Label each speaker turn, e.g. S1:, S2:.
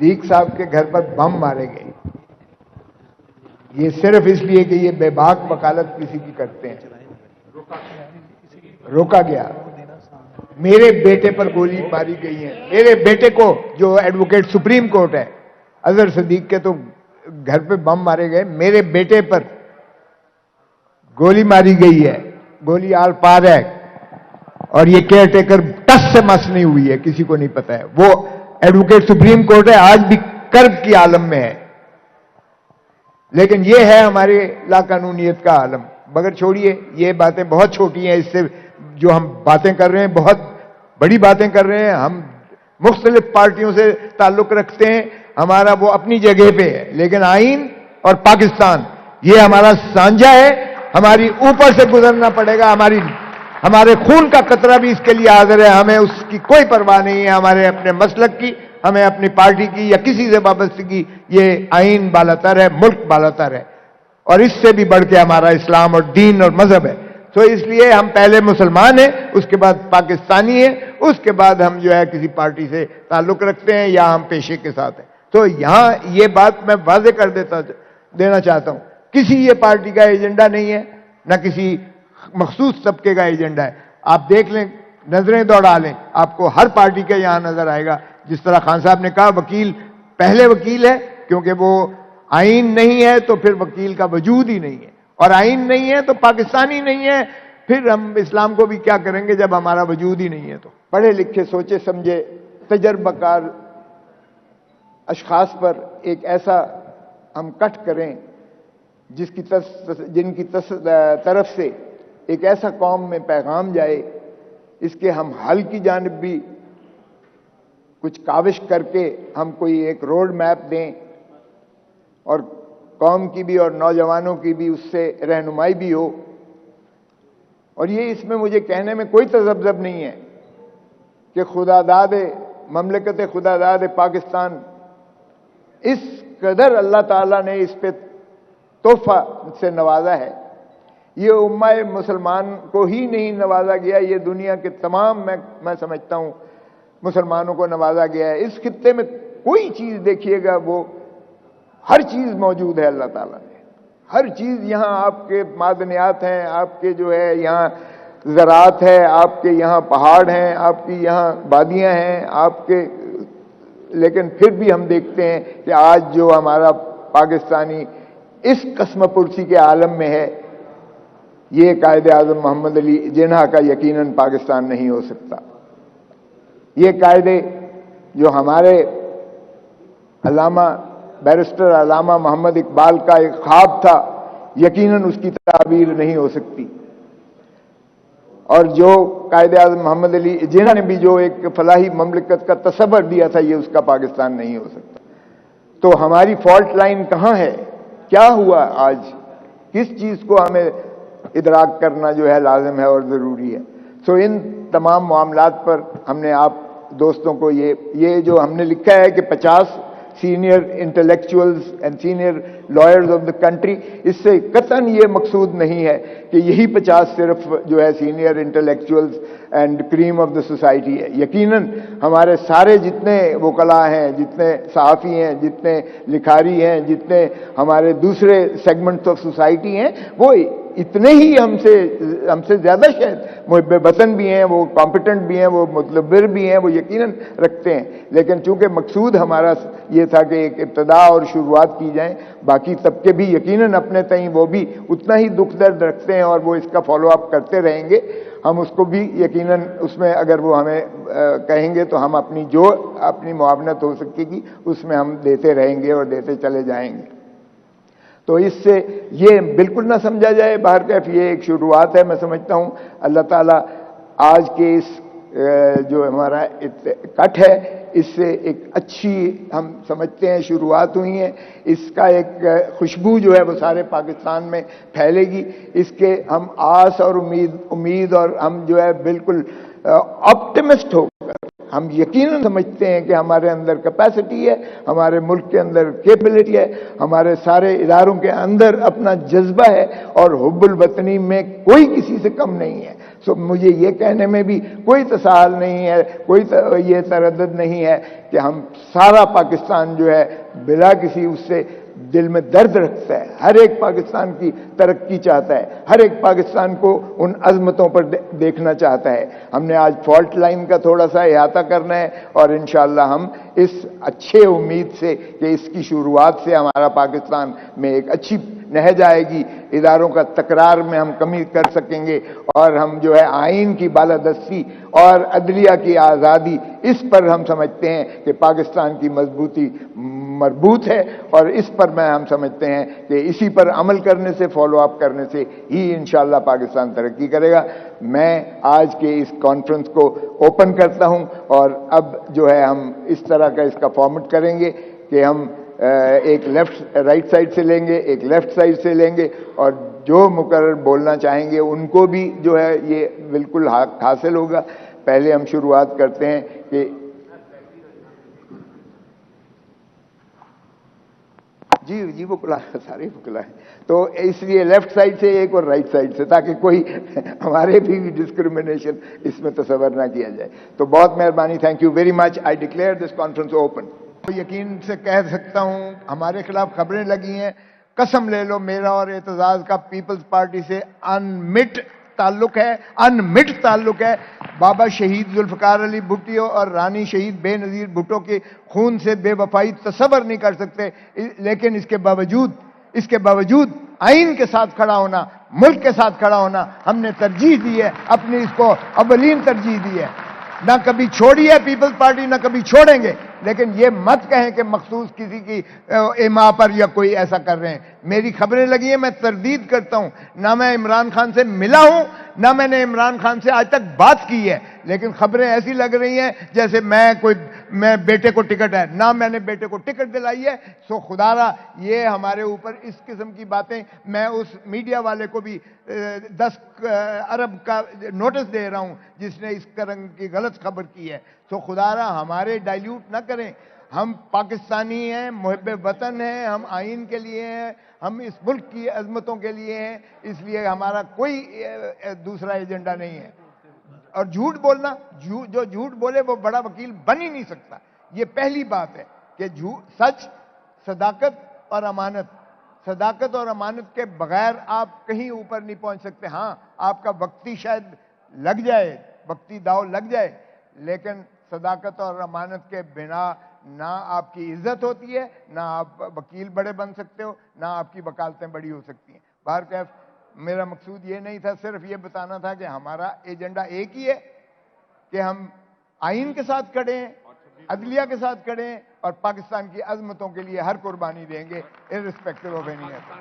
S1: صدیق صاحب کے گھر پر بم مارے گئے، یہ صرف اس لیے کہ یہ بے باک وکالت کسی کی کرتے ہیں، روکا گیا۔ میرے بیٹے پر گولی ماری گئی ہے، میرے بیٹے کو جو ایڈوکیٹ سپریم کورٹ ہے، اظہر صدیق کے تو گھر پہ بم مارے گئے، میرے بیٹے پر گولی ماری گئی ہے، گولی آر پار ہے، اور یہ کیئر ٹیکر ٹس سے مس نہیں ہوئی ہے، کسی کو نہیں پتا ہے۔ وہ ایڈوکیٹ سپریم کورٹ ہے، آج بھی کرب کی عالم میں ہے، لیکن یہ ہے ہمارے لاقانونیت کا عالم۔ مگر چھوڑیے، یہ باتیں بہت چھوٹی ہیں، اس سے جو ہم باتیں کر رہے ہیں بہت بڑی باتیں کر رہے ہیں۔ ہم مختلف پارٹیوں سے تعلق رکھتے ہیں، ہمارا وہ اپنی جگہ پہ ہے، لیکن آئین اور پاکستان یہ ہمارا سانجا ہے، ہماری اوپر سے گزرنا پڑے گا، ہمارے خون کا قطرہ بھی اس کے لیے حاضر ہے، ہمیں اس کی کوئی پرواہ نہیں ہے، ہمارے اپنے مسلک کی، ہمیں اپنی پارٹی کی یا کسی سے وابستگی، یہ آئین بالاتر ہے، ملک بالاتر ہے، اور اس سے بھی بڑھ کے ہمارا اسلام اور دین اور مذہب ہے۔ تو اس لیے ہم پہلے مسلمان ہیں، اس کے بعد پاکستانی ہیں، اس کے بعد ہم جو ہے کسی پارٹی سے تعلق رکھتے ہیں یا ہم پیشے کے ساتھ ہیں۔ تو یہاں یہ بات میں واضح کر دینا چاہتا ہوں، کسی یہ پارٹی کا ایجنڈا نہیں ہے، نہ کسی مخصوص طبقے کا ایجنڈا ہے۔ آپ دیکھ لیں، نظریں دوڑا لیں، آپ کو ہر پارٹی کے یہاں نظر آئے گا۔ جس طرح خان صاحب نے کہا وکیل پہلے وکیل ہے، کیونکہ وہ آئین نہیں ہے تو پھر وکیل کا وجود ہی نہیں ہے، اور آئین نہیں ہے تو پاکستانی نہیں ہے، پھر ہم اسلام کو بھی کیا کریں گے جب ہمارا وجود ہی نہیں ہے۔ تو پڑھے لکھے سوچے سمجھے تجربہ کار اشخاص پر ایک ایسا ہم کٹ کریں جن کی طرف سے ایک ایسا قوم میں پیغام جائے، اس کے ہم حل کی جانب بھی کچھ کاوش کر کے ہم کوئی ایک روڈ میپ دیں، اور قوم کی بھی اور نوجوانوں کی بھی اس سے رہنمائی بھی ہو۔ اور یہ اس میں مجھے کہنے میں کوئی تذبذب نہیں ہے کہ خدا داد مملکت خدا داد پاکستان اس قدر اللہ تعالیٰ نے اس پہ تحفہ سے نوازا ہے، یہ امہ مسلمان کو ہی نہیں نوازا گیا، یہ دنیا کے تمام میں سمجھتا ہوں مسلمانوں کو نوازا گیا ہے۔ اس خطے میں کوئی چیز دیکھیے گا، وہ ہر چیز موجود ہے اللہ تعالیٰ نے، ہر چیز یہاں آپ کے معدنیات ہیں، آپ کے جو ہے یہاں زراعت ہے، آپ کے یہاں پہاڑ ہیں، آپ کی یہاں وادیاں ہیں، آپ کے، لیکن پھر بھی ہم دیکھتے ہیں کہ آج جو ہمارا پاکستانی اس قسم پرسی کے عالم میں ہے، یہ قائد اعظم محمد علی جناح کا یقیناً پاکستان نہیں ہو سکتا۔ یہ قاعدے جو ہمارے علامہ بیرسٹر علامہ محمد اقبال کا ایک خواب تھا، یقیناً اس کی تعبیر نہیں ہو سکتی، اور جو قائد اعظم محمد علی جناح نے بھی جو ایک فلاحی مملکت کا تصور دیا تھا، یہ اس کا پاکستان نہیں ہو سکتا۔ تو ہماری فالٹ لائن کہاں ہے؟ کیا ہوا آج؟ کس چیز کو ہمیں ادراک کرنا جو ہے لازم ہے اور ضروری ہے۔ سو ان تمام معاملات پر ہم نے آپ دوستوں کو یہ جو ہم نے لکھا ہے کہ 50 senior intellectuals and senior lawyers of the country, اس سے قطعاً یہ مقصود نہیں ہے کہ یہی 50 صرف جو ہے senior intellectuals and cream of the society ہے۔ یقیناً ہمارے سارے جتنے وکلاء ہیں، جتنے صحافی ہیں، جتنے لکھاری ہیں، جتنے ہمارے دوسرے سیگمنٹس آف سوسائٹی ہیں، وہ اتنے ہی ہم سے زیادہ شاید محب وطن بھی ہیں، وہ کمپیٹنٹ بھی ہیں، وہ متبر بھی ہیں، وہ یقیناً رکھتے ہیں، لیکن چونکہ مقصود ہمارا یہ تھا کہ ایک ابتدا اور شروعات کی جائیں، باقی طبقے بھی یقیناً اپنے تئیں وہ بھی اتنا ہی دکھ درد رکھتے ہیں، اور وہ اس کا فالو اپ کرتے رہیں گے۔ ہم اس کو بھی یقیناً اس میں اگر وہ ہمیں کہیں گے تو ہم اپنی معاونت ہو سکے گی اس میں ہم دیتے رہیں گے اور دیتے چلے جائیں گے۔ تو اس سے یہ بالکل نہ سمجھا جائے باہر کیف، یہ ایک شروعات ہے۔ میں سمجھتا ہوں اللہ تعالیٰ آج کے اس جو ہمارا کٹ ہے، اس سے ایک اچھی ہم سمجھتے ہیں شروعات ہوئی ہیں، اس کا ایک خوشبو جو ہے وہ سارے پاکستان میں پھیلے گی۔ اس کے ہم آس اور امید اور ہم جو ہے بالکل آپٹمسٹ ہو کر ہم یقیناً سمجھتے ہیں کہ ہمارے اندر کیپیسٹی ہے، ہمارے ملک کے اندر کیپبلٹی ہے، ہمارے سارے اداروں کے اندر اپنا جذبہ ہے، اور حب الوطنی میں کوئی کسی سے کم نہیں ہے۔ سو مجھے یہ کہنے میں بھی کوئی تساہل نہیں ہے، کوئی یہ تردد نہیں ہے کہ ہم سارا پاکستان جو ہے بلا کسی اس سے دل میں درد رکھتا ہے، ہر ایک پاکستان کی ترقی چاہتا ہے، ہر ایک پاکستان کو ان عظمتوں پر دیکھنا چاہتا ہے۔ ہم نے آج فالٹ لائن کا تھوڑا سا احاطہ کرنا ہے، اور انشاءاللہ ہم اس اچھے امید سے کہ اس کی شروعات سے ہمارا پاکستان میں ایک اچھی نہج آئے گی، اداروں کا تکرار میں ہم کمی کر سکیں گے، اور ہم جو ہے آئین کی بالادستی اور عدلیہ کی آزادی، اس پر ہم سمجھتے ہیں کہ پاکستان کی مضبوطی مربوط ہے، اور اس پر ہم سمجھتے ہیں کہ اسی پر عمل کرنے سے، فالو اپ کرنے سے ہی انشاءاللہ پاکستان ترقی کرے گا۔ میں آج کے اس کانفرنس کو اوپن کرتا ہوں، اور اب جو ہے ہم اس طرح کا اس کا فارمیٹ کریں گے کہ ہم ایک رائٹ سائڈ سے لیں گے، ایک لیفٹ سائڈ سے لیں گے، اور جو مقرر بولنا چاہیں گے ان کو بھی جو ہے یہ بالکل حق حاصل ہوگا۔ پہلے ہم شروعات کرتے ہیں کہ جی وہ کھلا ہے، سارے کھلا ہے، تو اس لیے لیفٹ سائڈ سے ایک اور رائٹ سائڈ سے، تاکہ کوئی ہمارے بھی ڈسکریمنیشن اس میں تصور نہ کیا جائے۔ تو بہت مہربانی، thank you very much. I declare this conference open. یقین سے کہہ سکتا ہوں ہمارے خلاف خبریں لگی ہیں، قسم لے لو میرا اور اعتزاز کا پیپلز پارٹی سے انمٹ تعلق ہے۔ بابا شہید ذوالفقار علی بھٹو اور رانی شہید بے نظیر بھٹو کے خون سے بے وفائی تصور نہیں کر سکتے، لیکن اس کے باوجود آئین کے ساتھ کھڑا ہونا، ملک کے ساتھ کھڑا ہونا ہم نے ترجیح دی ہے، اپنی اس کو اولین ترجیح دی ہے۔ نہ کبھی چھوڑی ہے پیپلز پارٹی، نہ کبھی چھوڑیں گے، لیکن یہ مت کہیں کہ مخصوص کسی کی ایما پر یا کوئی ایسا کر رہے ہیں۔ میری خبریں لگی ہیں، میں تردید کرتا ہوں، نہ میں عمران خان سے ملا ہوں، نہ میں نے عمران خان سے آج تک بات کی ہے، لیکن خبریں ایسی لگ رہی ہیں جیسے میں بیٹے کو ٹکٹ ہے، نہ میں نے بیٹے کو ٹکٹ دلائی ہے۔ سو خدا را یہ ہمارے اوپر اس قسم کی باتیں، میں اس میڈیا والے کو بھی 10 ارب کا نوٹس دے رہا ہوں جس نے اس طرح کی غلط خبر کی ہے۔ سو خدا را ہمارے ڈائلیوٹ نہ کریں، ہم پاکستانی ہیں، محب وطن ہیں، ہم آئین کے لیے ہیں، ہم اس ملک کی عظمتوں کے لیے ہیں، اس لیے ہمارا کوئی دوسرا ایجنڈا نہیں ہے۔ اور جھوٹ بولنا، جو جھوٹ بولے وہ بڑا وکیل بن ہی نہیں سکتا۔ یہ پہلی بات ہے کہ سچ، صداقت اور امانت کے بغیر آپ کہیں اوپر نہیں پہنچ سکتے۔ ہاں آپ کا وقتی شاید لگ جائے، وقتی داؤ لگ جائے، لیکن صداقت اور امانت کے بنا نہ آپ کی عزت ہوتی ہے، نہ آپ وکیل بڑے بن سکتے ہو، نہ آپ کی وکالتیں بڑی ہو سکتی ہیں۔ بہرکیف میرا مقصود یہ نہیں تھا، صرف یہ بتانا تھا کہ ہمارا ایجنڈا ایک ہی ہے کہ ہم آئین کے ساتھ کھڑے ہیں، عدلیہ کے ساتھ کھڑے ہیں، اور پاکستان کی عظمتوں کے لیے ہر قربانی دیں گے، irrespective of any other۔